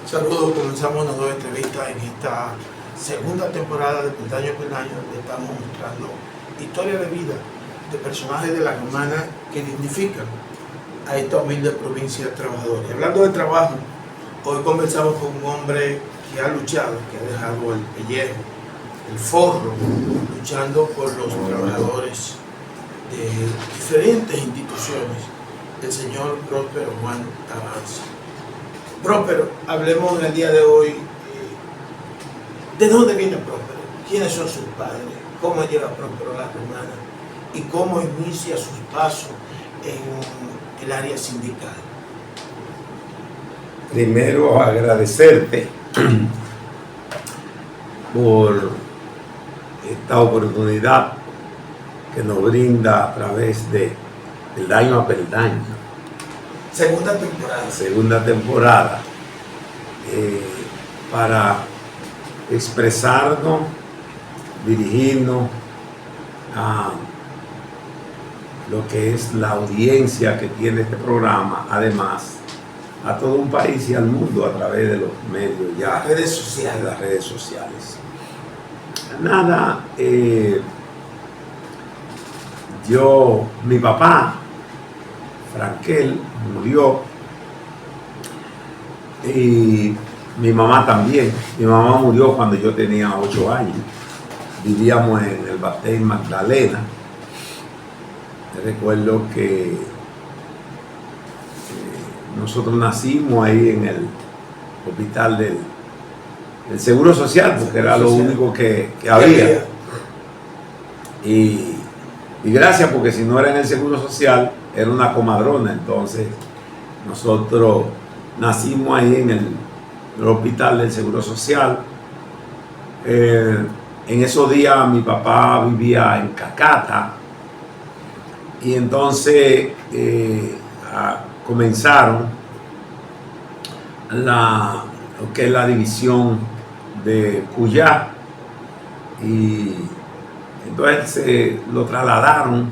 Saludos, comenzamos una nueva entrevista en esta segunda temporada de Peldaño a Peldaño, donde estamos mostrando historias de vida de personajes de la Romana que dignifican a esta humilde provincia trabajadora. Y hablando de trabajo, hoy conversamos con un hombre que ha luchado, que ha dejado el pellejo, el forro, luchando por los trabajadores de diferentes instituciones, el señor Próspero Juan Tabanza. Próspero, hablemos en el día de hoy de dónde viene Próspero, quiénes son sus padres, cómo llega Próspero a la Romana y cómo inicia sus pasos en el área sindical. Primero agradecerte por esta oportunidad que nos brinda a través de Peldaño a Peldaño. Segunda temporada. Para expresarnos, dirigirnos a lo que es la audiencia que tiene este programa, además a todo un país y al mundo a través de los medios ya, las redes sociales. Nada, mi papá, Frankel, murió, y mi mamá también. Mi mamá murió cuando yo tenía 8 años. Vivíamos en el Batey Magdalena. Recuerdo que nosotros nacimos ahí en el hospital del Seguro Social, porque era lo único que había. Y gracias, porque si no era en el Seguro Social, era una comadrona. Entonces nosotros nacimos ahí en el hospital del Seguro Social. En esos días mi papá vivía en Cacata, y entonces comenzaron lo que es la división de Cuyá, y entonces lo trasladaron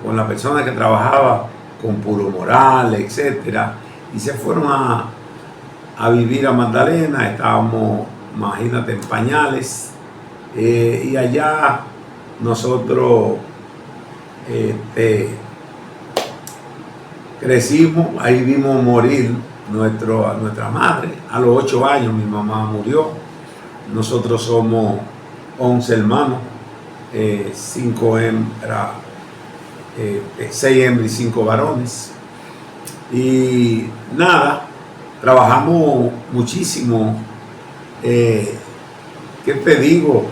con la persona que trabajaba con Puro Moral, etcétera, y se fueron a vivir a Magdalena. Estábamos, imagínate, en pañales, y allá nosotros crecimos. Ahí vimos morir a nuestra madre. A los 8 años mi mamá murió. Nosotros somos 11 hermanos, 5 hembras, 6 hembras y 5 varones. Y nada, trabajamos muchísimo. ¿Qué te digo?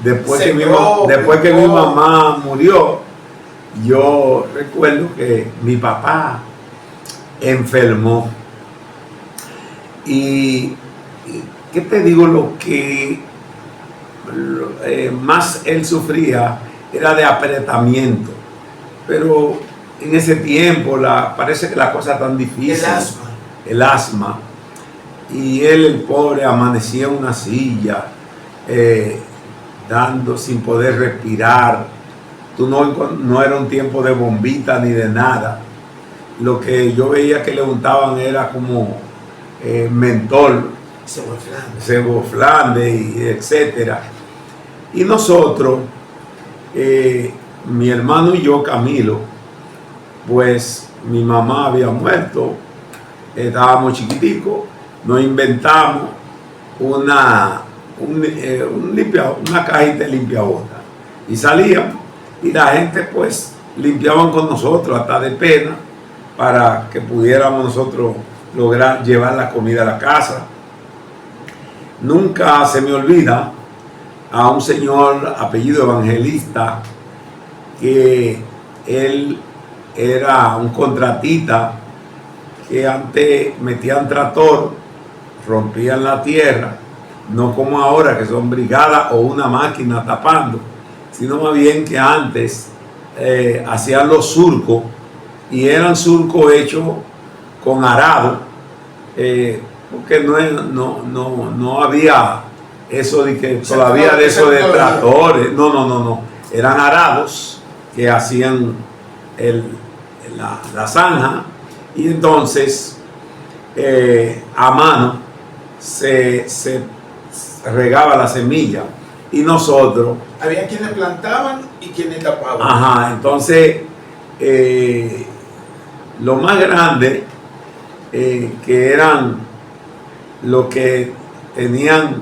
Después que mi mamá murió, yo recuerdo que mi papá enfermó. Y ¿qué te digo? Lo que más él sufría era de apretamiento. Pero en ese tiempo parece que la cosa tan difícil. El asma. Y él, el pobre, amanecía en una silla, sin poder respirar. No era un tiempo de bombita ni de nada. Lo que yo veía que le untaban era como mentol, Ceboflande, y etcétera. Y nosotros, mi hermano y yo, Camilo, pues mi mamá había muerto, estábamos chiquiticos, nos inventamos una cajita de limpiabotas, y salíamos, y la gente pues limpiaban con nosotros hasta de pena, para que pudiéramos nosotros lograr llevar la comida a la casa. Nunca se me olvida a un señor apellido Evangelista, que él era un contratista, que antes metían tractor, rompían la tierra, no como ahora que son brigadas o una máquina tapando, sino más bien que antes hacían los surcos, y eran surcos hechos con arado, porque no había eso de que todavía de eso de tractores, no, eran arados que hacían la zanja, y entonces a mano se regaba la semilla y nosotros... Había quienes plantaban y quienes tapaban. Ajá, entonces lo más grande que eran los que tenían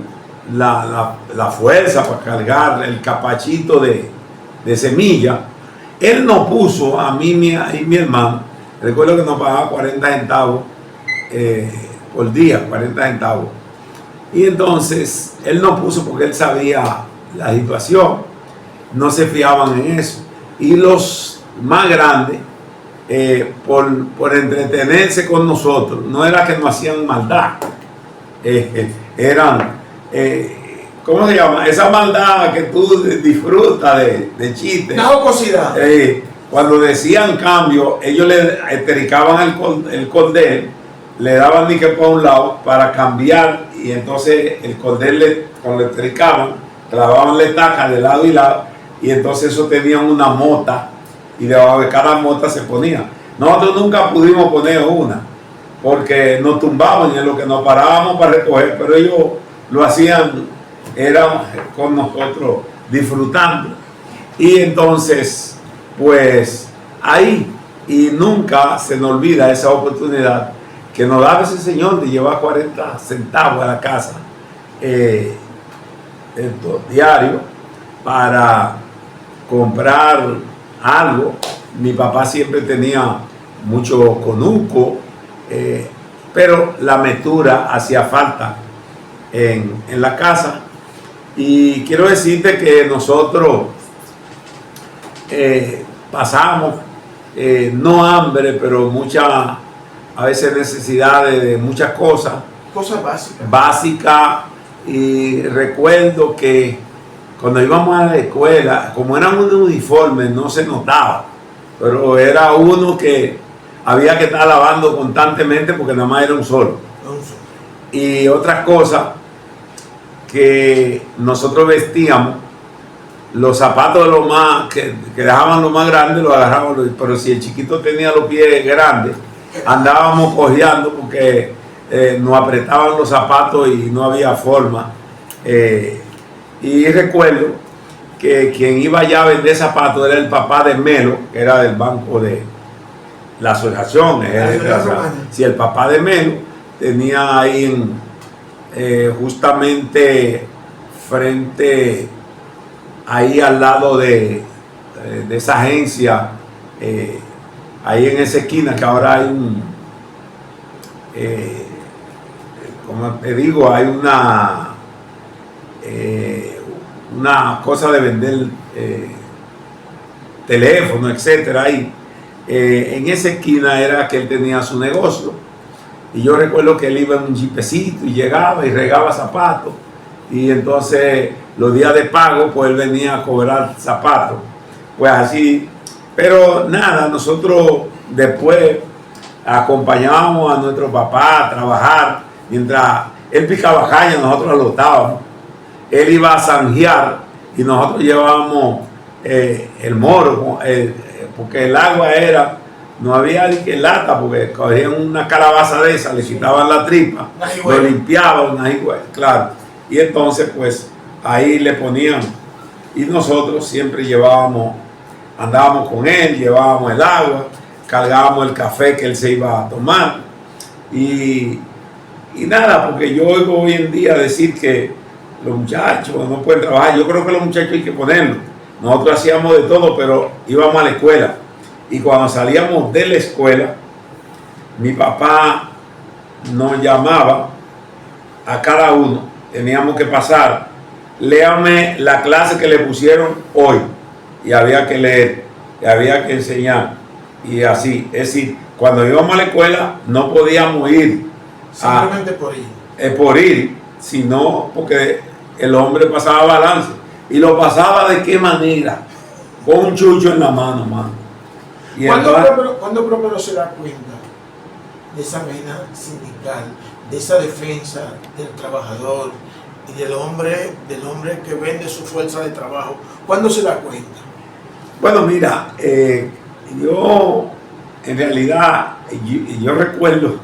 la fuerza para cargar el capachito de semilla, él nos puso a mí y mi hermano, recuerdo que nos pagaba 40 centavos por día, 40 centavos. Y entonces él nos puso porque él sabía la situación, no se fiaban en eso. Y los más grandes, por entretenerse con nosotros, no era que nos hacían maldad, eran, ¿cómo se llama? Esa maldad que tú disfrutas de chistes. Una jocosidad. Cuando decían cambio, ellos le etericaban el cordel, le daban ni que por un lado para cambiar, y entonces el cordel cuando le etericaban, clavaban la estaca de lado y lado, y entonces eso tenía una mota, y debajo de cada mota se ponía. Nosotros nunca pudimos poner una, porque nos tumbaban y en lo que nos parábamos para recoger, pero ellos lo hacían, eran con nosotros disfrutando. Y entonces, pues ahí, y nunca se nos olvida esa oportunidad que nos daba ese señor de llevar 40 centavos a la casa diario para comprar algo. Mi papá siempre tenía mucho conuco, pero la metura hacía falta en la casa. Y quiero decirte que nosotros pasamos, no hambre, pero a veces necesidades de muchas cosas. Cosas básicas. Básicas. Y recuerdo que cuando íbamos a la escuela, como eran un uniforme, no se notaba, pero era uno que había que estar lavando constantemente porque nada más era un solo. Y otras cosas que nosotros vestíamos, los zapatos de los más que dejaban los más grandes, los agarrábamos, pero si el chiquito tenía los pies grandes, andábamos cojeando porque nos apretaban los zapatos y no había forma. Y recuerdo que quien iba allá a vender zapatos era el papá de Melo, que era del banco de la asociación. Si el papá de Melo tenía ahí justamente frente, ahí al lado de esa agencia, ahí en esa esquina que ahora hay como te digo, hay una cosa de vender teléfono, etcétera, ahí. En esa esquina era que él tenía su negocio. Y yo recuerdo que él iba en un jipecito y llegaba y regaba zapatos. Y entonces los días de pago, pues él venía a cobrar zapatos. Pues así. Pero nada, nosotros después acompañábamos a nuestro papá a trabajar. Mientras él picaba caña, nosotros alotábamos. Él iba a zanjear y nosotros llevábamos el moro, porque el agua era, no había ni que lata, porque cogían una calabaza de esa, le quitaban la tripa, lo limpiaban, claro. Y entonces, pues, ahí le ponían, y nosotros siempre andábamos con él, llevábamos el agua, cargábamos el café que él se iba a tomar, y nada, porque yo oigo hoy en día decir que los muchachos no pueden trabajar. Yo creo que los muchachos hay que ponerlos. Nosotros hacíamos de todo, pero íbamos a la escuela. Y cuando salíamos de la escuela, mi papá nos llamaba a cada uno. Teníamos que pasar, léame la clase que le pusieron hoy. Y había que leer, y había que enseñar. Y así, es decir, cuando íbamos a la escuela no podíamos ir. Simplemente por ir. Sino porque el hombre pasaba balance. ¿Y lo pasaba de qué manera? Con un chucho en la mano, mano. ¿Cuándo Próspero se da cuenta de esa vena sindical, de esa defensa del trabajador y del hombre que vende su fuerza de trabajo? ¿Cuándo se da cuenta? Bueno, mira, yo en realidad, yo recuerdo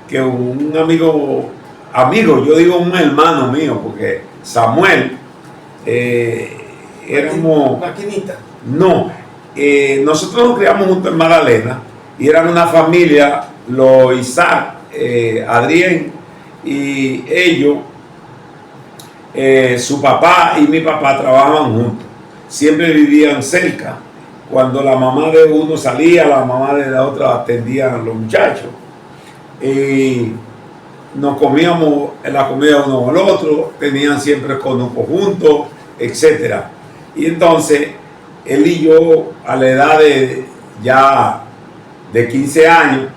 que un amigo amigo, yo digo un hermano mío, porque Samuel, éramos... Maquinita. No, nosotros nos criamos juntos en Magdalena y eran una familia, los Isaac, Adrián y ellos, su papá y mi papá trabajaban juntos, siempre vivían cerca. Cuando la mamá de uno salía, la mamá de la otra atendía a los muchachos. Y nos comíamos la comida uno al otro, tenían siempre conuco juntos, etc. Y entonces, él y yo, a la edad de ya de 15 años,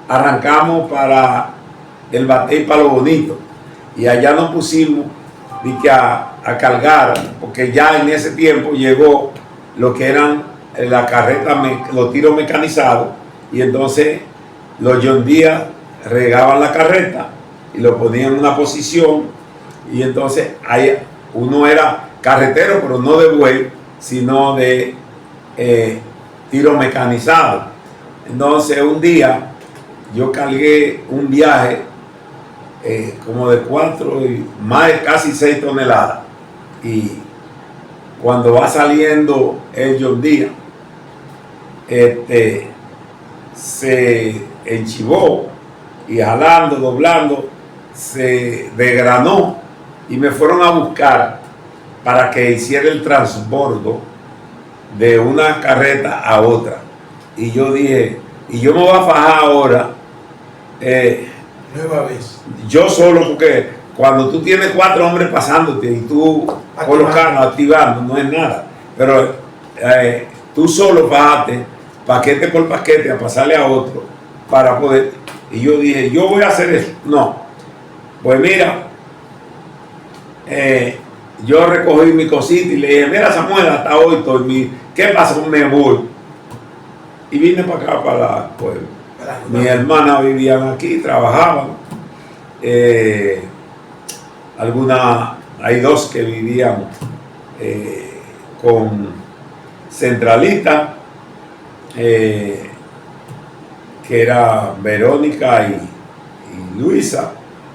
arrancamos para el Batey Palo Bonito. Y allá nos pusimos a cargar, porque ya en ese tiempo llegó lo que eran la carreta, los tiros mecanizados, y entonces los John Deere regaban la carreta y lo ponían en una posición, y entonces ahí uno era carretero, pero no de buey, sino de tiro mecanizado. Entonces un día yo cargué un viaje como de 4 y más de casi 6 toneladas, y cuando va saliendo el John Deere, se enchivó y jalando, doblando, se desgranó y me fueron a buscar para que hiciera el transbordo de una carreta a otra. Y yo dije, y yo me voy a fajar ahora, Nueva vez. yo solo, porque cuando tú tienes 4 hombres pasándote y tú colocando, activando, no es nada. Pero tú solo fajaste paquete por paquete a pasarle a otro para poder. Y yo dije, yo voy a hacer eso. No. Pues mira, yo recogí mi cosita y le dije, mira Samuel, hasta hoy estoy. ¿Qué pasa? Me voy. Y vine para acá, para el pueblo. Mis hermanas vivían aquí, trabajaban. Hay 2 que vivían con Centralita, que era Verónica y Luisa,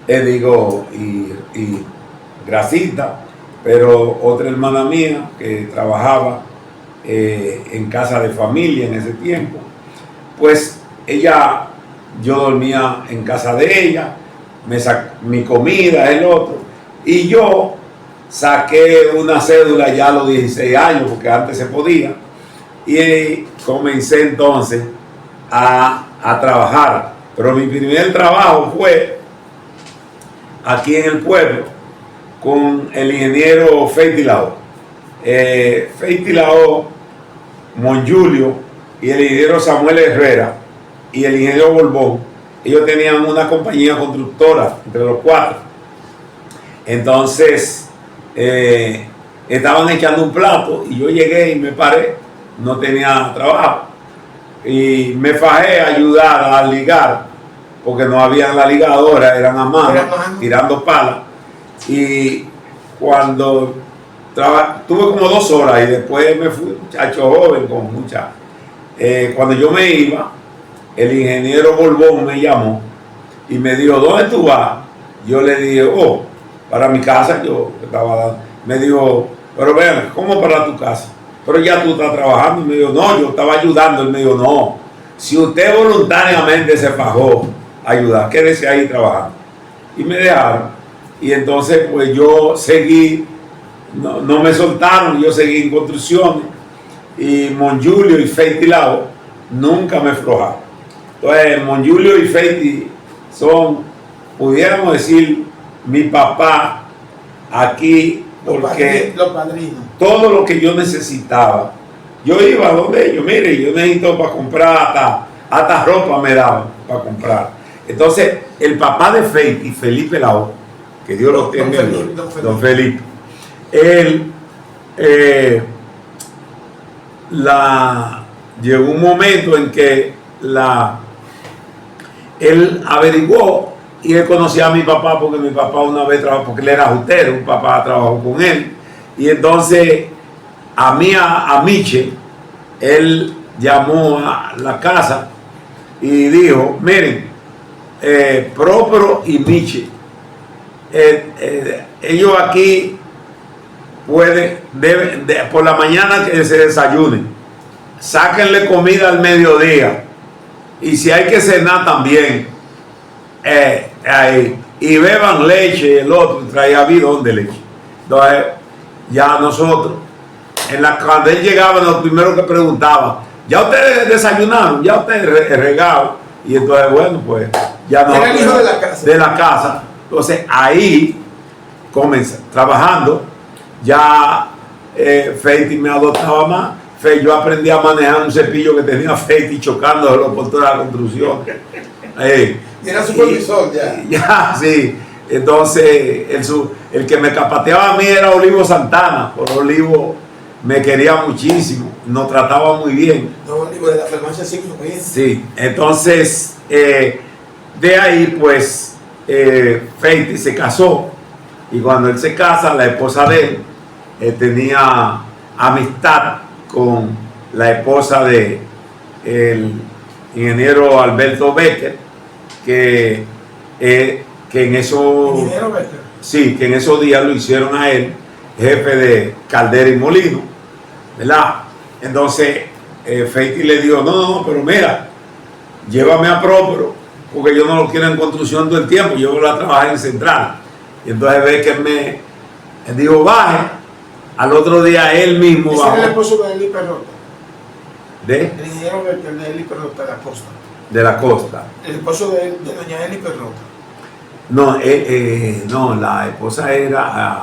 y Gracita, pero otra hermana mía que trabajaba en casa de familia en ese tiempo, pues yo dormía en casa de ella, mi comida, el otro, y yo saqué una cédula ya a los 16 años, porque antes se podía, y comencé entonces a trabajar. Pero mi primer trabajo fue aquí en el pueblo con el ingeniero Feitilao. Feitilao, Monjulio y el ingeniero Samuel Herrera y el ingeniero Borbón, ellos tenían una compañía constructora entre los 4. Entonces estaban echando un plato y yo llegué y me paré, no tenía trabajo y me fajé a ayudar a ligar, porque no había la ligadora, eran a mano, tirando palas. Y cuando tuve como 2 horas y después me fui, muchacho joven con mucha. Cuando yo me iba, el ingeniero Borbón me llamó y me dijo, ¿dónde tú vas? Yo le dije, para mi casa. Yo estaba dando. Me dijo, pero vean, ¿cómo para tu casa? Pero ya tú estás trabajando. Y me dijo, no, yo estaba ayudando. Él me dijo, no, si usted voluntariamente se fajó a ayudar, quédese ahí trabajando. Y me dejaron. Y entonces pues yo seguí, no me soltaron, yo seguí en construcciones. Y Monjulio y Feitilao nunca me aflojaron. Entonces Monjulio y Feiti son, pudiéramos decir, mi papá aquí, porque los padrinos. Todo lo que yo necesitaba, yo iba a donde ellos, mire, yo necesito para comprar, hasta ropa me daban para comprar. Entonces el papá de Feiti, Felipe Lao, que Dios lo tenga, don Felipe, él llegó un momento en que él averiguó y él conocía a mi papá, porque mi papá una vez trabajó, porque él era jutero, un papá trabajó con él, y entonces a Miche, él llamó a la casa y dijo, miren, Próspero y Miche ellos aquí deben, por la mañana que se desayunen, sáquenle comida al mediodía, y si hay que cenar también, y beban leche. El otro traía bidón de leche. Entonces, ya nosotros, cuando él llegaba, lo primero que preguntaba, ¿ya ustedes desayunaron? ¿Ya ustedes regaron? Y entonces, bueno, pues ya no. Era el hijo de la casa. De la casa. Entonces, ahí comencé trabajando. Ya Feiti me adoptaba más. Yo aprendí a manejar un cepillo que tenía Feiti chocándolo por toda la construcción. Y era supervisor ya. Ya, sí. Entonces, el que me capateaba a mí era Olivo Santana. Por Olivo me quería muchísimo, nos trataba muy bien. No, Olivo de la farmacia Signo. Sí, entonces, de ahí, pues, Feiti se casó. Y cuando él se casa, la esposa de él tenía amistad con la esposa de el ingeniero Alberto Becker, que en esos sí, que en esos días lo hicieron a él jefe de Caldera y Molino, ¿verdad? Entonces Feiti le dijo, no, pero mira, llévame a Próspero, porque yo no lo quiero en construcción todo el tiempo, yo voy a trabajar en Central. Y entonces Becker me dijo, baje. Al otro día él mismo bajó. Ese era el esposo de Eli Perrota. El ingeniero Becker de Eli Perrota de la Costa. De la Costa. El esposo de doña Eli Perrota. No, no, la esposa era,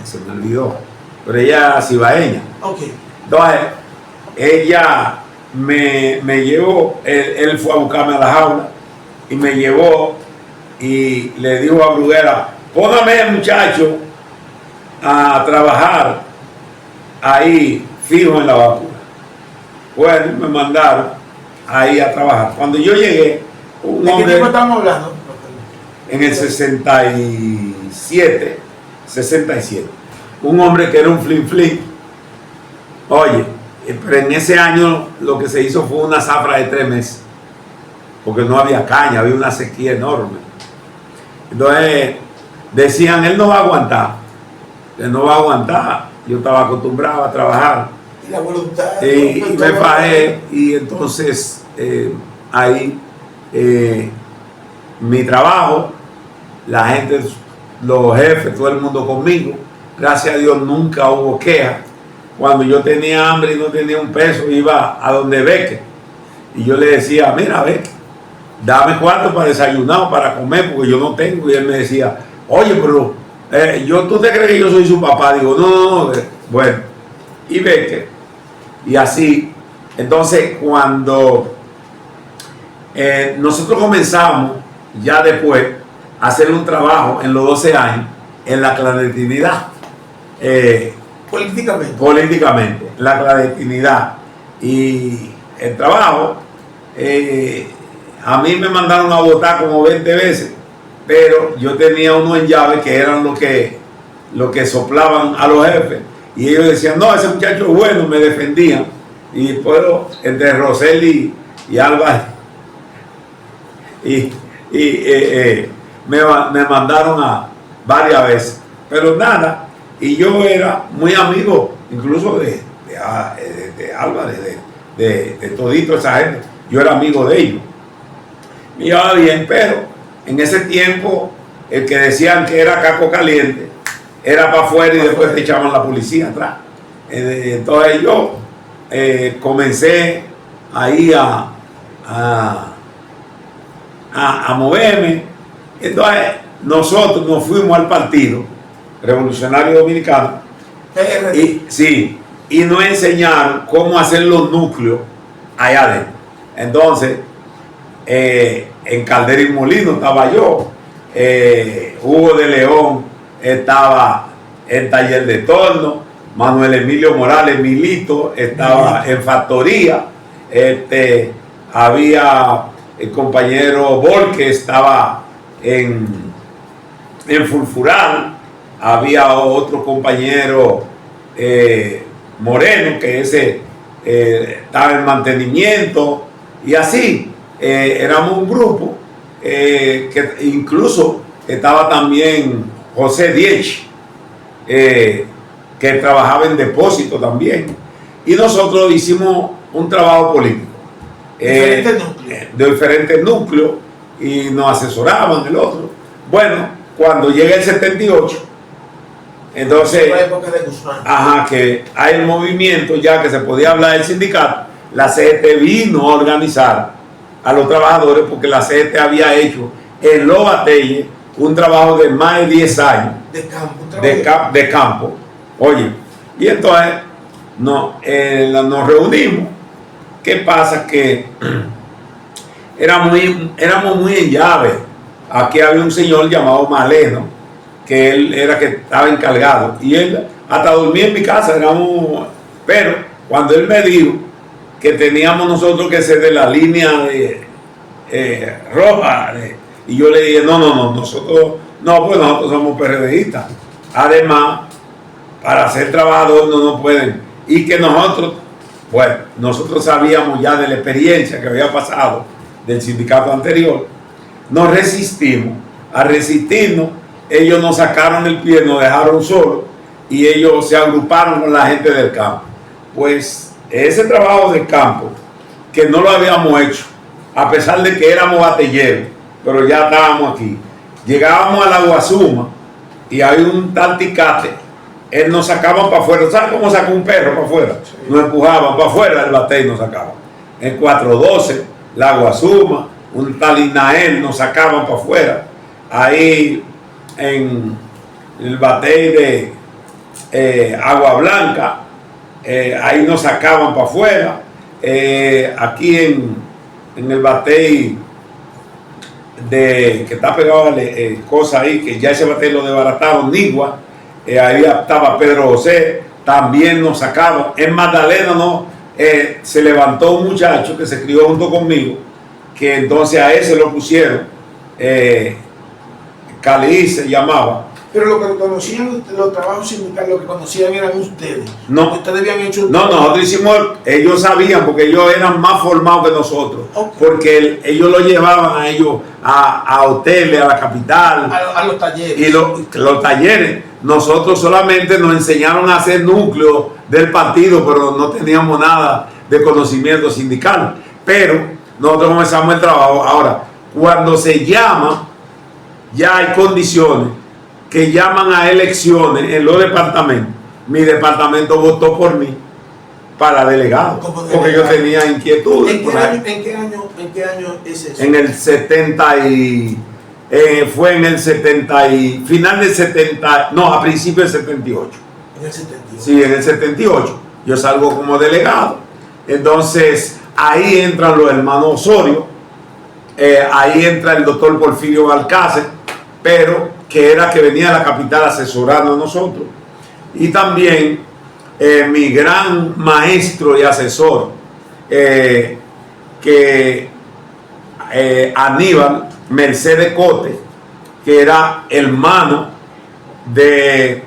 se me olvidó, pero ella era cibaeña. Ok. Entonces, ella me llevó, él fue a buscarme a la jaula y me llevó y le dijo a Bruguera, póngame al muchacho a trabajar ahí fijo en la vacuna. Bueno, me mandaron ahí a trabajar. Cuando yo llegué, un ¿de hombre, qué tiempo estamos hablando? En el 67, un hombre que era un flin. Oye, pero en ese año lo que se hizo fue una zafra de 3 meses, porque no había caña, había una sequía enorme. Entonces decían, él no va a aguantar, yo estaba acostumbrado a trabajar. Y la voluntad. Y me fajé, y entonces ahí mi trabajo, la gente, los jefes, todo el mundo conmigo, gracias a Dios nunca hubo queja. Cuando yo tenía hambre y no tenía un peso, iba a donde Becker y yo le decía, mira Becker, dame cuarto para desayunar o para comer, porque yo no tengo. Y él me decía, oye, pero ¿tú te crees que yo soy su papá? Digo, no. Bueno, y Becker, y así. Entonces, cuando nosotros comenzamos ya después a hacer un trabajo en los 12 años en la clandestinidad, políticamente, la clandestinidad, y el trabajo, a mí me mandaron a votar como 20 veces, pero yo tenía uno en llave que eran los que soplaban a los jefes, y ellos decían, no, ese muchacho es bueno, me defendían. Y después entre Roseli y Álvarez me mandaron a varias veces, pero nada. Y yo era muy amigo incluso de Álvarez, de todito esa gente. Yo era amigo de ellos, me llevaba bien, pero en ese tiempo el que decían que era caco caliente era para afuera, y después te echaban la policía atrás. Entonces yo comencé ahí a moverme. Entonces nosotros nos fuimos al Partido Revolucionario Dominicano y nos enseñaron cómo hacer los núcleos allá adentro. Entonces en Caldera y Molino estaba yo, Hugo de León estaba en Taller de Torno, Manuel Emilio Morales Milito estaba en Factoría, había el compañero Borges estaba en Fulfural, había otro compañero Moreno que ese estaba en mantenimiento, y así éramos un grupo que incluso estaba también José Diech, que trabajaba en depósito también. Y nosotros hicimos un trabajo político. De diferentes núcleos, y nos asesoraban el otro. Bueno, cuando llega el 78, entonces, que hay el movimiento ya que se podía hablar del sindicato, la CGT vino a organizar a los trabajadores porque la CGT había hecho en Los Bateyes un trabajo de más de 10 años de campo. Oye, y entonces nos reunimos. ¿Qué pasa? Que éramos muy en llave. Aquí había un señor llamado Maleno, que él era que estaba encargado, y él hasta dormía en mi casa, pero cuando él me dijo que teníamos nosotros que ser de la línea roja, y yo le dije, no, nosotros somos PRDistas. Además, para ser trabajador no nos pueden, y que nosotros sabíamos ya de la experiencia que había pasado del sindicato anterior, nos resistimos. A resistirnos, ellos nos sacaron el pie, nos dejaron solos, y ellos se agruparon con la gente del campo. Pues ese trabajo del campo, que no lo habíamos hecho, a pesar de que éramos batalleros, pero ya estábamos aquí. Llegábamos a la Guasuma y hay un tal Ticate, él nos sacaba para afuera. ¿Sabes cómo saca un perro para afuera? Sí. Nos empujaban para afuera del batey y nos sacaban. En 412, la Guasuma, un tal Inael nos sacaban para afuera. Ahí en el batey de Agua Blanca, ahí nos sacaban para afuera. Aquí en el batey que está pegado a cosa ahí, que ya ese batey lo desbarataron, Nigua. Ahí estaba Pedro José, también nos sacaban. En Magdalena se levantó un muchacho que se crió junto conmigo, que entonces a ese lo pusieron, Cali se llamaba. Pero lo que conocían, los trabajos sindicales, lo que conocían eran ustedes. No, ustedes habían hecho. No, nosotros hicimos, ellos sabían, porque ellos eran más formados que nosotros. Okay. Porque ellos lo llevaban a ellos a hoteles, a la capital. A los talleres. Y los talleres. Nosotros solamente nos enseñaron a hacer núcleo del partido, pero no teníamos nada de conocimiento sindical. Pero nosotros comenzamos el trabajo. Ahora, cuando se llama, ya hay condiciones que llaman a elecciones en los departamentos. Mi departamento votó por mí para delegado, porque yo tenía inquietudes. ¿En qué año es eso? En el 70 y... fue en el 70 y... final del 70... no, a principios del 78. ¿En el 78? Sí, en el 78. Yo salgo como delegado. Entonces, ahí entran los hermanos Osorio, ahí entra el doctor Porfirio Balcácer, pero que era que venía a la capital asesorando a nosotros. Y también mi gran maestro y asesor, Aníbal Mercedes Cote, que era hermano de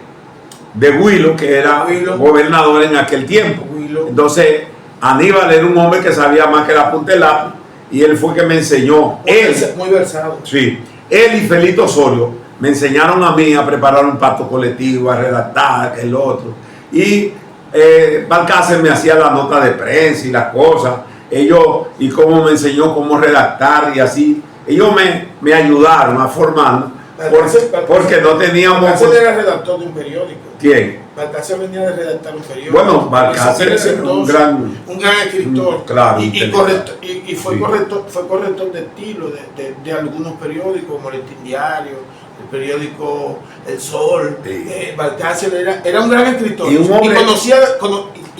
Huilo, que era gobernador en aquel tiempo. Entonces, Aníbal era un hombre que sabía más que la punta del lápiz, y él fue que me enseñó. Muy versado. Sí, él y Felito Osorio me enseñaron a mí a preparar un pacto colectivo, a redactar el otro. Y Balcácer me hacía la nota de prensa y las cosas. Y cómo me enseñó cómo redactar y así. Ellos me ayudaron a formar, porque no teníamos... Balcácer era redactor de un periódico. ¿Quién? Balcácer venía de redactar un periódico. Bueno, Balcácer es un gran escritor. Claro. Y fue corrector de estilo de algunos periódicos, como el Diario, el periódico El Sol. Sí. Balcácer era un gran escritor. Y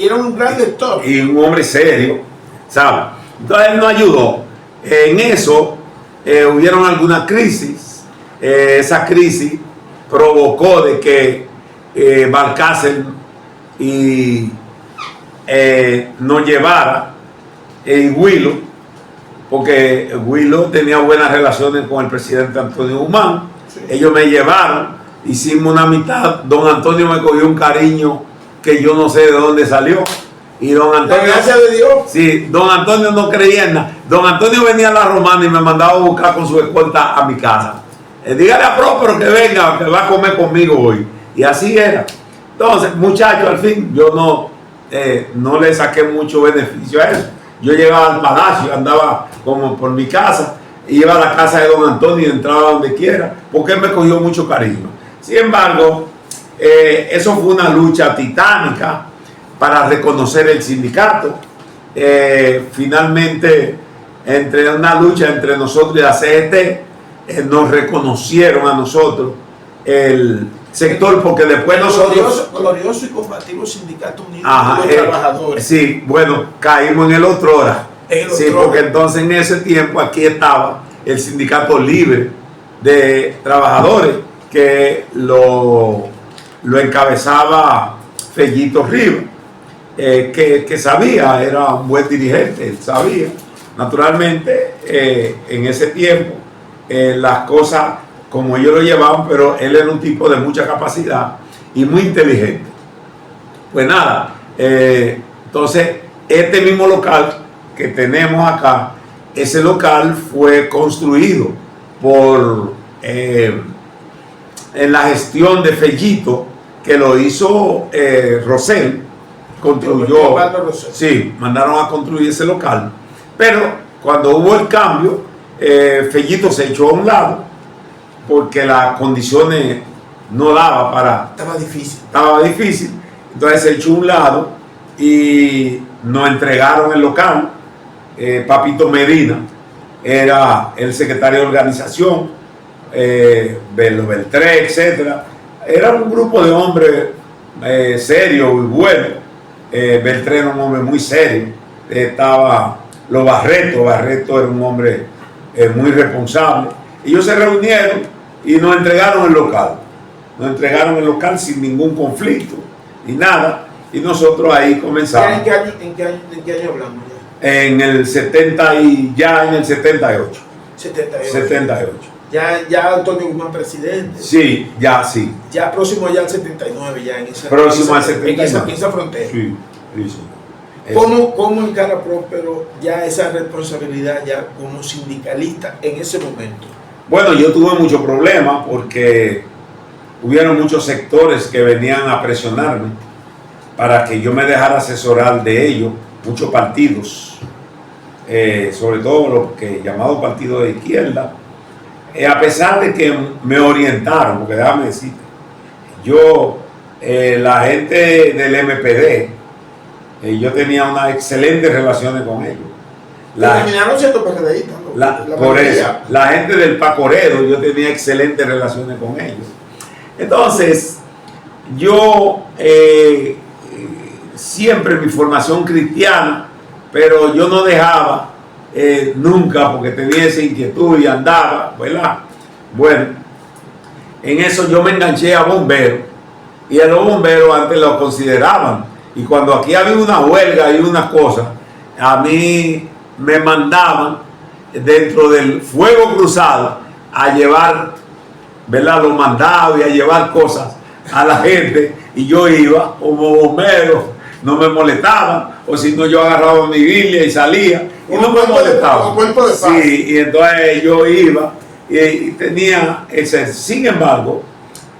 era un gran lector. Y un hombre serio, ¿sabes? Entonces él nos ayudó. En eso hubieron algunas crisis. Esa crisis provocó de que Balcácer nos llevara en Huilo, porque Huilo tenía buenas relaciones con el presidente Antonio Guzmán. Sí. Ellos me llevaron, hicimos una amistad. Don Antonio me cogió un cariño que yo no sé de dónde salió. Y don Antonio, gracias de Dios. Sí, don Antonio no creía en nada. Don Antonio venía a la Romana y me mandaba a buscar con su escolta a mi casa. dígale a Próspero que venga, que va a comer conmigo hoy. Y así era. Entonces, muchachos, al fin, yo no le saqué mucho beneficio a eso. Yo llegaba al palacio, andaba como por mi casa, iba a la casa de don Antonio y entraba donde quiera, porque él me cogió mucho cariño. Sin embargo, eso fue una lucha titánica para reconocer el sindicato. Finalmente, entre una lucha entre nosotros y la CGT, nos reconocieron a nosotros el sector, porque después nosotros... Glorioso y combativo Sindicato Unido Ajá, de los Trabajadores. Sí, bueno, caímos en el otro hora. Sí, porque entonces en ese tiempo aquí estaba el Sindicato Libre de Trabajadores, que lo encabezaba Fellito Rivas, que sabía, era un buen dirigente, él sabía. Naturalmente, en ese tiempo, las cosas como ellos lo llevaban, pero él era un tipo de mucha capacidad y muy inteligente. Pues nada, entonces este mismo local que tenemos acá, ese local fue construido en la gestión de Fellito, que lo hizo Rosell, construyó, sí, mandaron a construir ese local, pero cuando hubo el cambio, Fellito se echó a un lado, porque las condiciones no daba para... Estaba difícil. Entonces se echó a un lado y nos entregaron el local. Papito Medina era el secretario de organización, Beltré, etc. Era un grupo de hombres serios y buenos. Beltré era un hombre muy serio. Estaba los Barreto era un hombre muy responsable. Ellos se reunieron y nos entregaron el local. Nos entregaron el local sin ningún conflicto ni nada. Y nosotros ahí comenzamos. ¿En qué año hablamos ya? En el 70 y ya en el 78. 78. Ya Antonio Guzmán presidente. Sí, ya sí. Ya próximo ya al 79, ya en esa, próximo al 79. En esa frontera. Sí, sí. ¿Cómo encara Próspero ya esa responsabilidad ya como sindicalista en ese momento? Bueno, yo tuve muchos problemas porque hubieron muchos sectores que venían a presionarme para que yo me dejara asesorar de ellos, muchos partidos, sobre todo los que llamados partidos de izquierda, a pesar de que me orientaron, porque déjame decirte, yo, la gente del MPD, yo tenía unas excelentes relaciones con ellos. Terminaron siendo PRDistas, ¿no? Por eso, la gente del Pacoredo, yo tenía excelentes relaciones con ellos. Entonces, yo siempre mi formación cristiana, pero yo no dejaba nunca, porque tenía esa inquietud y andaba, ¿verdad? Bueno, en eso yo me enganché a bomberos, y a los bomberos antes lo consideraban, y cuando aquí había una huelga y una cosa, a mí me mandaban dentro del fuego cruzado a llevar, ¿verdad?, los mandados y a llevar cosas a la gente, y yo iba como bombero, no me molestaban, o si no yo agarraba mi Biblia y salía y no me molestaban. Sí, y entonces yo iba y tenía ese. Sin embargo,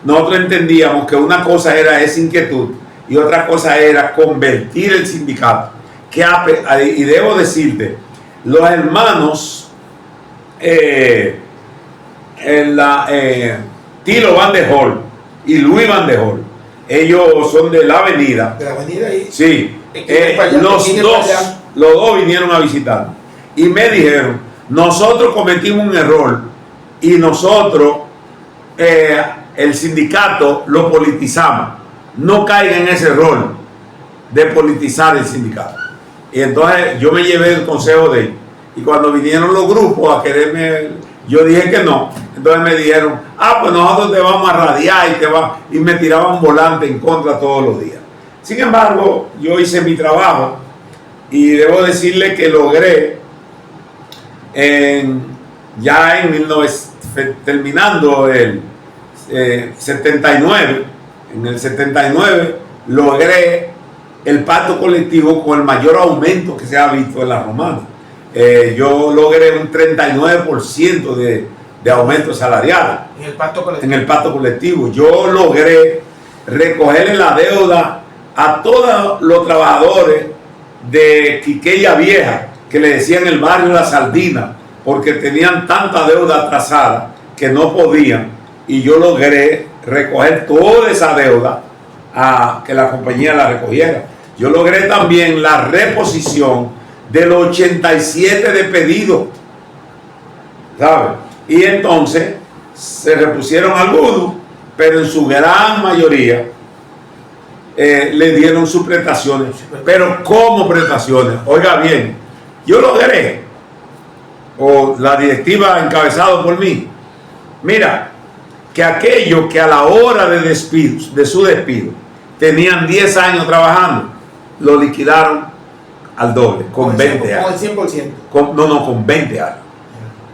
nosotros entendíamos que una cosa era esa inquietud y otra cosa era convertir el sindicato. Y debo decirte, los hermanos Tilo Van de Hol y Luis Van de Hol, ellos son de la avenida. De la avenida ahí. Sí. Los dos vinieron a visitar y me dijeron, nosotros cometimos un error y nosotros el sindicato lo politizamos, no caiga en ese error de politizar el sindicato. Y entonces yo me llevé el consejo de ellos, y cuando vinieron los grupos a quererme, yo dije que no. Entonces me dijeron, pues nosotros te vamos a radiar y me tiraban volante en contra todos los días. Sin embargo, yo hice mi trabajo y debo decirle que logré terminando el 79, en el 79 logré el pacto colectivo con el mayor aumento que se ha visto en la Romana. Yo logré un 39% de aumento salarial. En el pacto colectivo. En el pacto colectivo. Yo logré recogerle la deuda a todos los trabajadores de Quiqueya Vieja, que le decían el barrio La Sardina, porque tenían tanta deuda atrasada que no podían, y yo logré recoger toda esa deuda a que la compañía la recogiera. Yo logré también la reposición de los 87 de pedido, ¿sabes? Y entonces se repusieron algunos, pero en su gran mayoría le dieron sus prestaciones. Pero ¿cómo prestaciones? Oiga bien, yo logré, o la directiva encabezado por mí, mira, que aquellos que a la hora de despidos, de su despido, tenían 10 años trabajando, lo liquidaron al doble, con 20 años. Con el 100%. Con 20 años.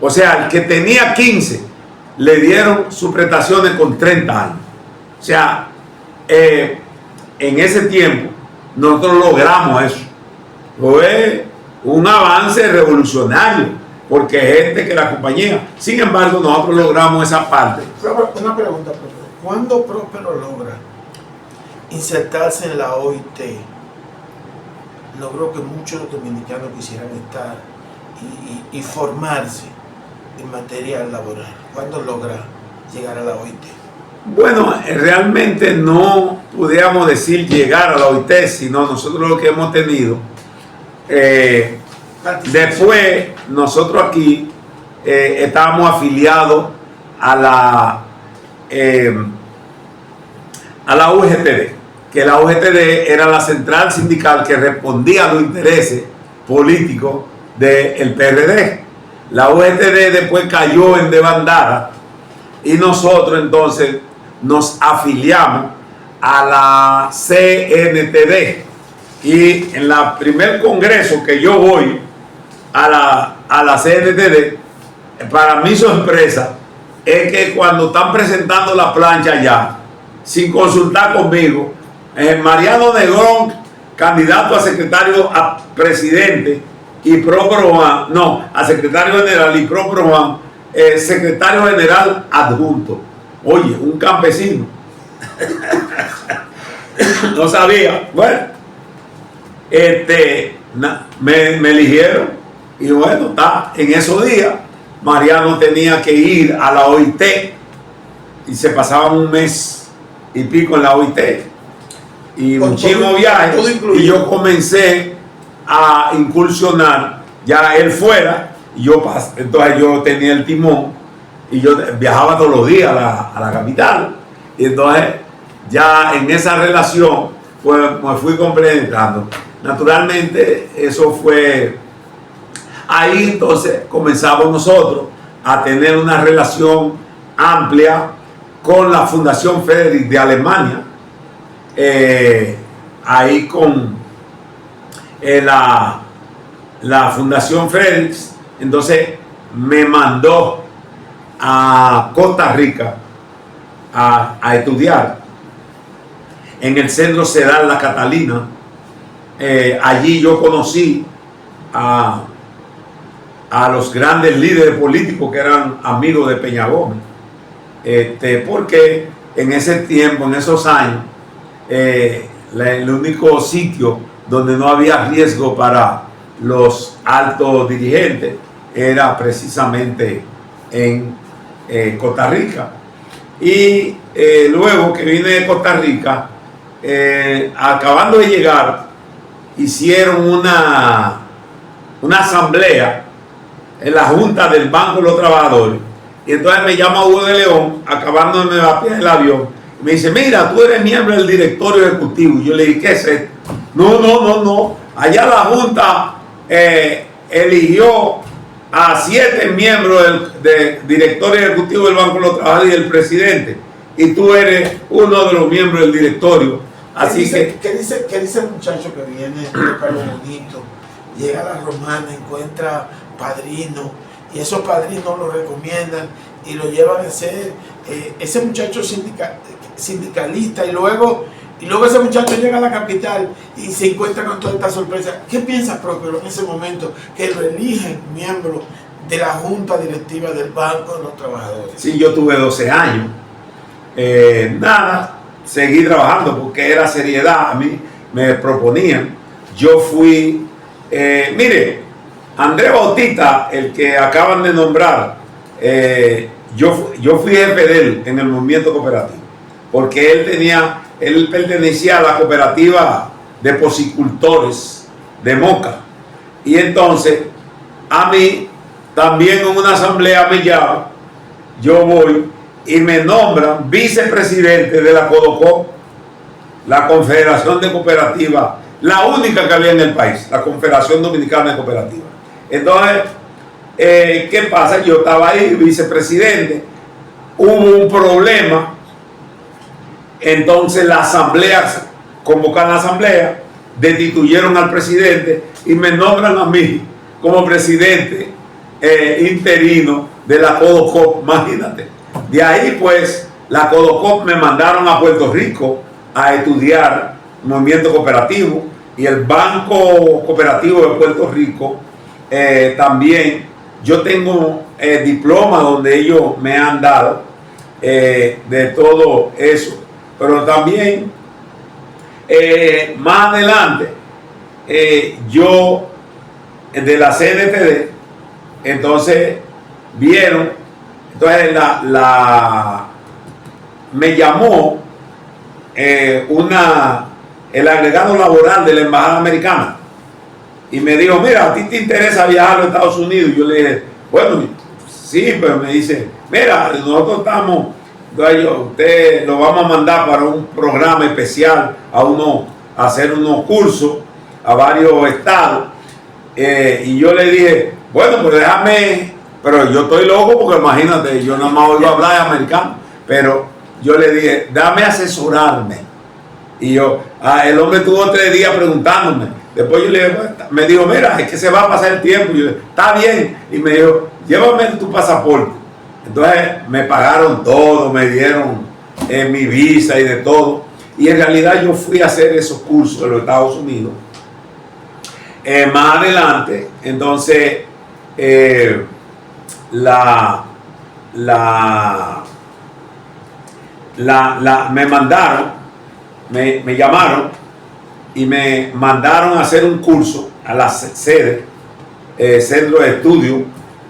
O sea, el que tenía 15, le dieron sus prestaciones con 30 años. O sea, en ese tiempo, nosotros logramos eso. Fue un avance revolucionario, porque gente que la compañía, sin embargo, nosotros logramos esa parte. Una pregunta, Próspero. ¿Cuándo Próspero logra insertarse en la OIT? Logró que muchos dominicanos quisieran estar y formarse en materia laboral. ¿Cuándo logra llegar a la OIT? Bueno, realmente no pudiéramos decir llegar a la OIT, sino nosotros lo que hemos tenido. Después, nosotros aquí estábamos afiliados a la UGTD, que la UGTD era la central sindical que respondía a los intereses políticos del PRD. La UGTD después cayó en desbandada y nosotros entonces nos afiliamos a la CNTD. Y en el primer congreso que yo voy a la CNTD, para mi sorpresa, es que cuando están presentando la plancha ya, sin consultar conmigo, Mariano Negrón, candidato a secretario a presidente, y Próspero Juan, no, a secretario general, y Próspero Juan, secretario general adjunto. Oye, un campesino. No sabía. Bueno, me eligieron, y bueno, está. En esos días, Mariano tenía que ir a la OIT, y se pasaba un mes y pico en la OIT, y muchísimos viajes, y yo comencé a incursionar, ya él fuera, y entonces yo tenía el timón, y yo viajaba todos los días a la capital, y entonces ya en esa relación pues me fui complementando. Naturalmente eso fue, ahí entonces comenzamos nosotros a tener una relación amplia con la Fundación Frederick de Alemania, ahí con la Fundación Frederick, entonces me mandó a Costa Rica a estudiar en el Centro CEDAL La Catalina. Allí yo conocí a los grandes líderes políticos que eran amigos de Peña Gómez, porque en ese tiempo, en esos años, el único sitio donde no había riesgo para los altos dirigentes era precisamente en Costa Rica. Y luego que vine de Costa Rica, acabando de llegar, hicieron una asamblea en la Junta del Banco de los Trabajadores, y entonces me llama Hugo de León, acabando de batir el avión, y me dice: mira, tú eres miembro del directorio ejecutivo. Y yo le dije: ¿qué es esto? No, allá la Junta eligió a 7 miembros del directorio ejecutivo del Banco de los Trabajadores y el presidente, y tú eres uno de los miembros del directorio. Así ¿Qué dice el muchacho que viene de pelo bonito, llega a la Romana, encuentra padrinos, y esos padrinos lo recomiendan y lo llevan a ser ese muchacho sindicalista, y luego ese muchacho llega a la capital y se encuentra con toda esta sorpresa? ¿Qué piensas, Próspero, en ese momento que lo eligen miembro de la junta directiva del Banco de los Trabajadores. Sí, yo tuve 12 años. Nada, seguí trabajando porque era seriedad. A mí me proponían. Yo fui, mire, Andrés Bautista, el que acaban de nombrar, yo fui jefe de él en el movimiento cooperativo, porque él pertenecía a la cooperativa de pocicultores de Moca. Y entonces, a mí, también en una asamblea me llaman, yo voy y me nombran vicepresidente de la CODOCOP, la Confederación de Cooperativas, la única que había en el país, la Confederación Dominicana de Cooperativas. Entonces, ¿qué pasa? Yo estaba ahí, vicepresidente, hubo un problema, entonces la asamblea, convocan la asamblea, destituyeron al presidente y me nombran a mí como presidente interino de la CODOCOP, imagínate. De ahí pues la CODOCOP me mandaron a Puerto Rico a estudiar movimiento cooperativo, y el Banco Cooperativo de Puerto Rico también. Yo tengo diploma donde ellos me han dado de todo eso, pero también más adelante yo de la CNTD, entonces vieron, entonces me llamó el agregado laboral de la Embajada Americana y me dijo, mira, ¿a ti te interesa viajar a los Estados Unidos? Yo le dije, bueno, sí, pero me dice, mira, nosotros estamos, usted lo vamos a mandar para un programa especial a hacer unos cursos a varios estados. Y yo le dije, bueno, pues déjame, pero yo estoy loco porque imagínate, yo nada más oigo hablar de americano, pero yo le dije, dame asesorarme. Y el hombre tuvo 3 días preguntándome. Después yo le dije, me dijo, mira, es que se va a pasar el tiempo. Y yo, está bien. Y me dijo, llévame tu pasaporte. Entonces me pagaron todo, me dieron mi visa y de todo. Y en realidad yo fui a hacer esos cursos en los Estados Unidos. Más adelante, entonces, me mandaron, me llamaron y me mandaron a hacer un curso a la sede, centro de estudio,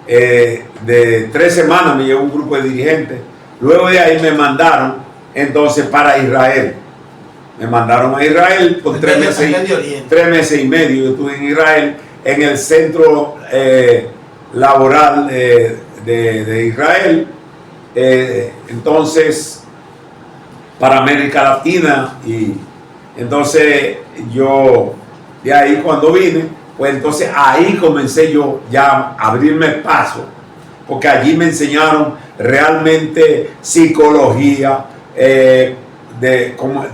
de 3 semanas. Me llevó un grupo de dirigentes. Luego de ahí me mandaron entonces para Israel. Me mandaron a Israel por 3 meses y medio. Yo estuve en Israel, en el centro laboral de Israel. Entonces, para América Latina. Y entonces yo, de ahí cuando vine, pues entonces ahí comencé yo ya a abrirme paso, porque allí me enseñaron realmente psicología de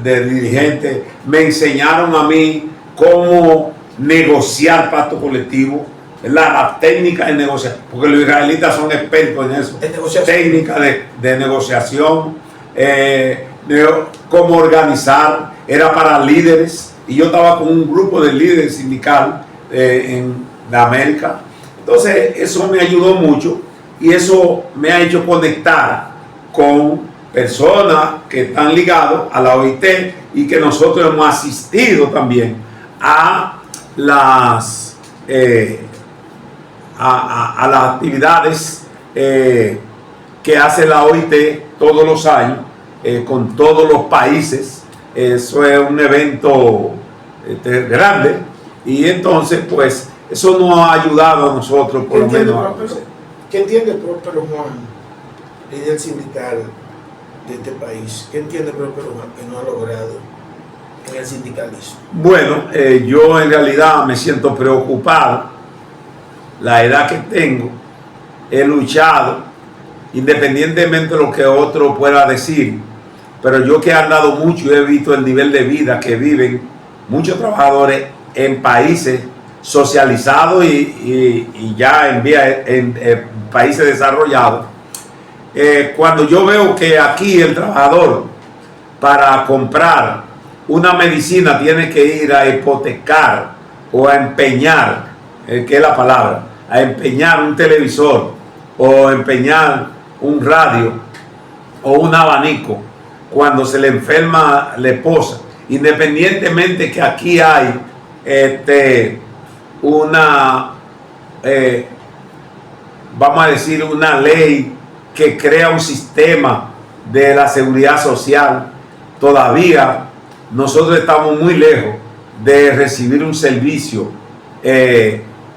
dirigente. Me enseñaron a mí cómo negociar pacto colectivo, la técnica de negociación, porque los israelitas son expertos en eso, técnica de negociación, cómo organizar, era para líderes, y yo estaba con un grupo de líderes sindicales en América. Entonces eso me ayudó mucho, y eso me ha hecho conectar con personas que están ligadas a la OIT, y que nosotros hemos asistido también a las actividades que hace la OIT todos los años con todos los países. Eso es un evento grande, y entonces pues eso nos ha ayudado a nosotros por lo menos. ¿Qué entiende Próspero Juan, líder sindical de este país? ¿Qué entiende Próspero Juan que no ha logrado en el sindicalismo? Bueno, yo en realidad me siento preocupado. La edad que tengo, he luchado, independientemente de lo que otro pueda decir, pero yo que he andado mucho, he visto el nivel de vida que viven muchos trabajadores en países socializados y ya en países desarrollados. Cuando yo veo que aquí el trabajador, para comprar una medicina, tiene que ir a hipotecar o a empeñar, que es la palabra, a empeñar un televisor o empeñar un radio o un abanico cuando se le enferma la esposa, independientemente que aquí hay vamos a decir, una ley que crea un sistema de la seguridad social, todavía nosotros estamos muy lejos de recibir un servicio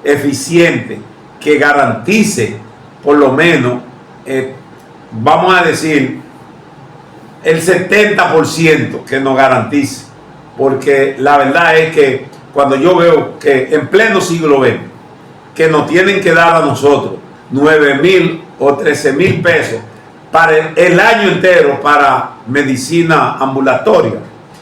eficiente que garantice por lo menos, vamos a decir, el 70% que nos garantice, porque la verdad es que cuando yo veo que en pleno siglo XX, que nos tienen que dar a nosotros 9,000 o 13,000 pesos para el año entero para medicina ambulatoria,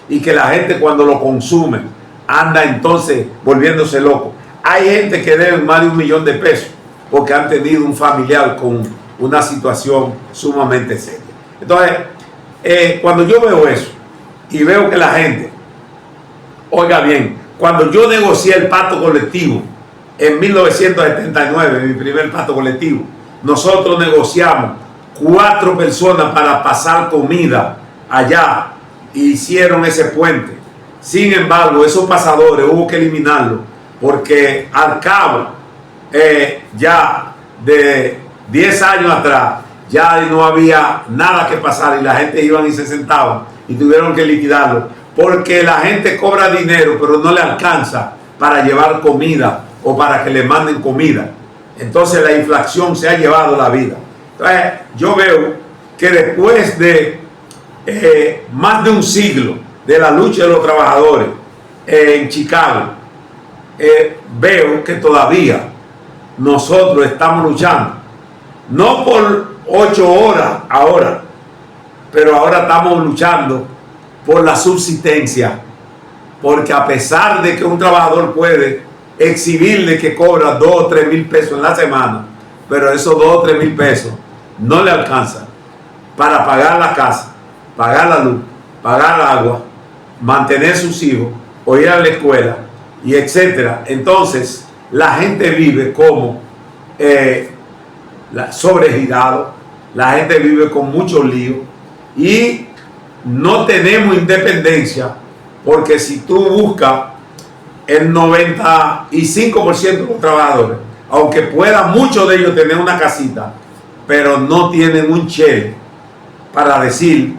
y que la gente cuando lo consume anda entonces volviéndose loco. Hay gente que debe más de 1 millón de pesos porque han tenido un familiar con una situación sumamente seria. Entonces, cuando yo veo eso y veo que la gente, oiga bien, cuando yo negocié el pacto colectivo en 1979, mi primer pacto colectivo, nosotros negociamos 4 personas para pasar comida allá e hicieron ese puente. Sin embargo, esos pasadores hubo que eliminarlos porque al cabo ya de 10 años atrás ya no había nada que pasar y la gente iban y se sentaban y tuvieron que liquidarlo porque la gente cobra dinero pero no le alcanza para llevar comida o para que le manden comida. Entonces la inflación se ha llevado la vida. Entonces yo veo que después de más de un siglo de la lucha de los trabajadores en Chicago, veo que todavía nosotros estamos luchando, no por 8 horas ahora, pero ahora estamos luchando por la subsistencia, porque a pesar de que un trabajador puede exhibirle que cobra 2 o 3 mil pesos en la semana, pero esos 2 o 3 mil pesos no le alcanzan para pagar la casa, pagar la luz, pagar el agua, mantener sus hijos o ir a la escuela y etcétera. Entonces la gente vive como sobregirado, la gente vive con mucho lío y no tenemos independencia, porque si tú buscas el 95% de los trabajadores, aunque puedan muchos de ellos tener una casita, pero no tienen un cheque para decir,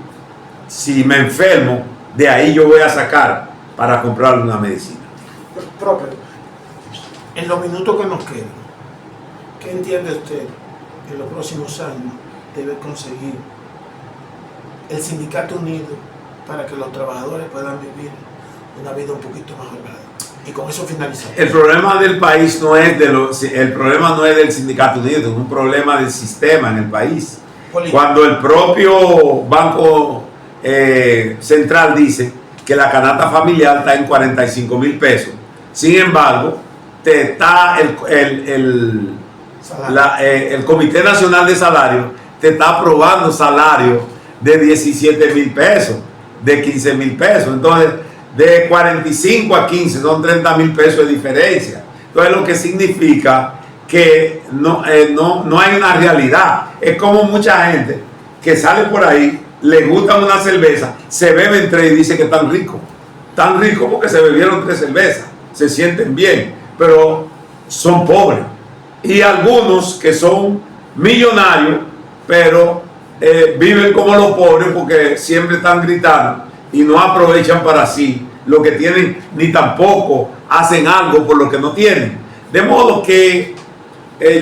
si me enfermo, de ahí yo voy a sacar para comprar una medicina. Propio, en los minutos que nos quedan, ¿qué entiende usted que en los próximos años debe conseguir el Sindicato Unido para que los trabajadores puedan vivir una vida un poquito más holgada? Y con eso finalizamos. El problema del país no es el problema no es del Sindicato Unido, es un problema del sistema en el país. Político. Cuando el propio Banco Central dice que la canasta familiar está en 45,000 pesos, sin embargo, te está el Comité Nacional de Salarios te está aprobando salarios de 17,000 pesos, de 15,000 pesos. Entonces, de 45 a 15 son 30,000 pesos de diferencia. Entonces, lo que significa que no hay una realidad. Es como mucha gente que sale por ahí, le gusta una cerveza, se beben 3 y dice que están ricos. Tan ricos porque se bebieron 3 cervezas, se sienten bien, pero son pobres. Y algunos que son millonarios, pero viven como los pobres porque siempre están gritando y no aprovechan para sí lo que tienen, ni tampoco hacen algo por lo que no tienen. De modo que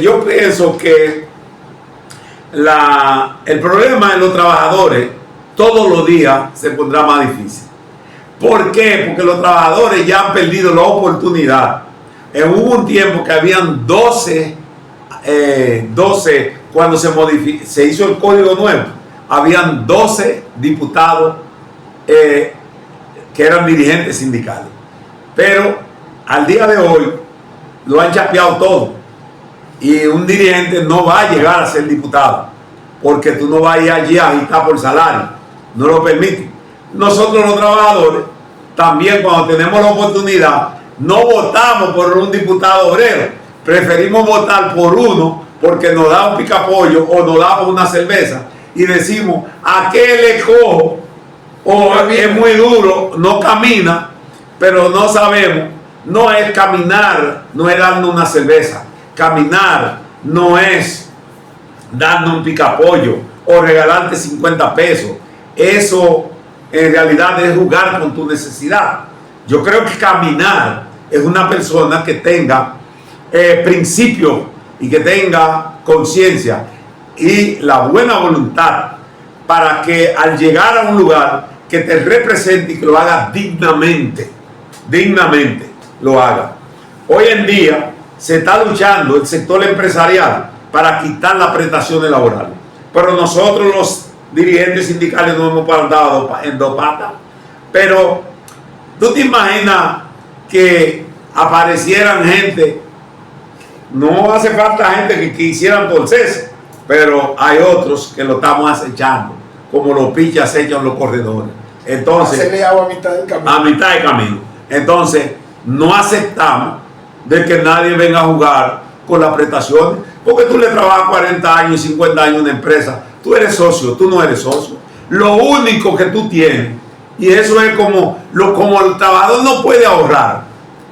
yo pienso que el problema de los trabajadores todos los días se pondrá más difícil. ¿Por qué? Porque los trabajadores ya han perdido la oportunidad. Hubo un tiempo que habían 12 cuando se hizo el código nuevo, habían 12 diputados que eran dirigentes sindicales. Pero al día de hoy lo han chapeado todo. Y un dirigente no va a llegar a ser diputado, porque tú no vas a ir allí a agitar por salario. No lo permiten. Nosotros los trabajadores, también cuando tenemos la oportunidad, no votamos por un diputado obrero, preferimos votar por uno porque nos da un picapollo o nos da una cerveza y decimos, ¿a qué le cojo? O es muy duro, no camina, pero no sabemos. No es caminar, no es darnos una cerveza. Caminar no es darnos un picapollo o regalarte 50 pesos. Eso en realidad es jugar con tu necesidad. Yo creo que caminar es una persona que tenga principios y que tenga conciencia y la buena voluntad para que al llegar a un lugar que te represente y que lo haga dignamente lo haga. Hoy en día se está luchando el sector empresarial para quitar las prestaciones laborales, pero nosotros los dirigentes sindicales no hemos plantado en dos patas. Pero tú te imaginas que aparecieran gente, no hace falta gente que quisieran torcerse, pero hay otros que lo estamos acechando, como los piches acechan los corredores. Entonces, hacerle agua a mitad del camino. A mitad del camino. Entonces, no aceptamos de que nadie venga a jugar con las prestaciones, porque tú le trabajas 40 años y 50 años en una empresa, tú eres socio, tú no eres socio. Lo único que tú tienes, y eso es como el trabajador no puede ahorrar.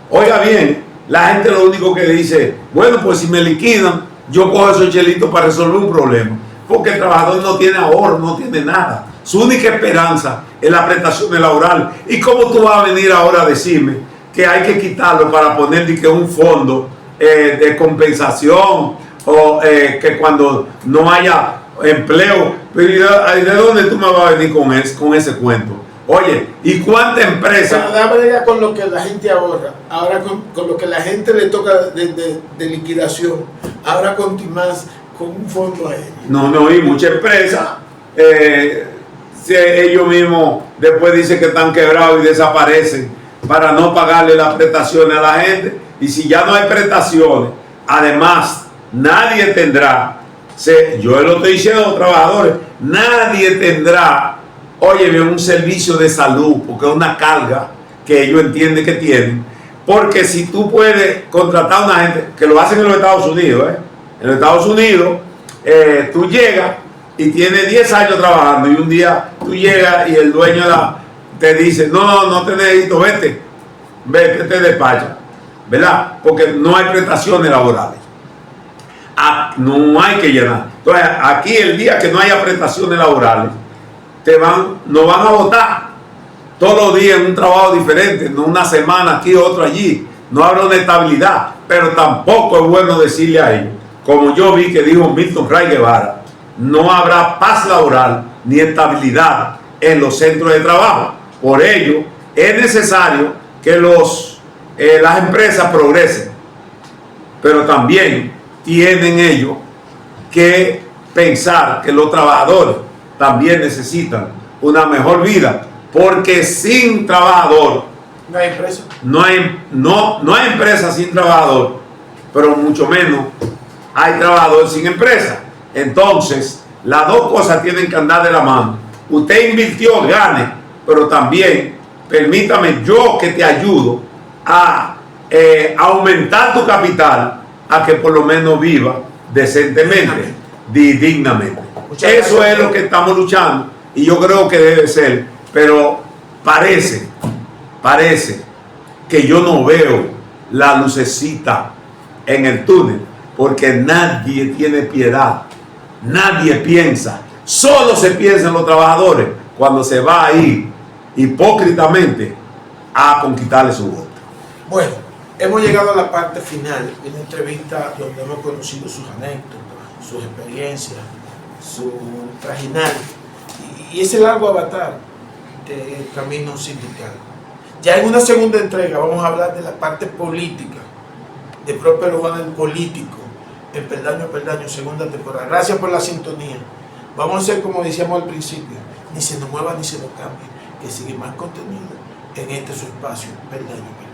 Oiga bien, la gente lo único que dice, bueno, pues si me liquidan, yo cojo esos chelitos para resolver un problema, porque el trabajador no tiene ahorro, no tiene nada. Su única esperanza es la prestación laboral. ¿Y cómo tú vas a venir ahora a decirme que hay que quitarlo para poner un fondo de compensación o que cuando no haya empleo? ¿De dónde tú me vas a venir con ese cuento? Oye, ¿y cuánta empresa? Pero déjame con lo que la gente ahorra, ahora con lo que la gente le toca de liquidación, ahora continuas con un fondo a ellos. No, y muchas empresas, si ellos mismos después dicen que están quebrados y desaparecen para no pagarle las prestaciones a la gente. Y si ya no hay prestaciones, además, nadie tendrá, yo lo estoy diciendo a los trabajadores, nadie tendrá, oye, un servicio de salud, porque es una carga que ellos entienden que tienen. Porque si tú puedes contratar a una gente, que lo hacen en los Estados Unidos, en los Estados Unidos, tú llegas y tienes 10 años trabajando y un día tú llegas y el dueño te dice, no te necesito, vete, te despacha, ¿verdad? Porque no hay prestaciones laborales. No hay que llenar. Entonces, aquí el día que no haya prestaciones laborales, nos van a votar todos los días en un trabajo diferente, no una semana aquí, otro allí. No habrá una estabilidad, pero tampoco es bueno decirle a ellos, como yo vi que dijo Milton Ray Guevara, no habrá paz laboral ni estabilidad en los centros de trabajo. Por ello, es necesario que las empresas progresen, pero también tienen ellos que pensar que los trabajadores también necesitan una mejor vida, porque sin trabajador no hay empresa. No hay empresa sin trabajador, pero mucho menos hay trabajador sin empresa. Entonces, las dos cosas tienen que andar de la mano. Usted invirtió, gane, pero también permítame yo que te ayudo a aumentar tu capital, a que por lo menos viva decentemente, dignamente. Eso es lo que estamos luchando y yo creo que debe ser, pero parece que yo no veo la lucecita en el túnel, porque nadie tiene piedad, nadie piensa, solo se piensa en los trabajadores cuando se va a ir hipócritamente a conquistarle su voto. Bueno, hemos llegado a la parte final de una entrevista donde hemos conocido sus anécdotas, sus experiencias, su trajinar y ese largo avatar del camino sindical. Ya en una segunda entrega vamos a hablar de la parte política de Próspero Juan el político en Peldaño a Peldaño, segunda temporada. Gracias por la sintonía. Vamos a hacer como decíamos al principio, ni se nos mueva ni se nos cambie, que sigue más contenido en este su espacio, Peldaño a Peldaño.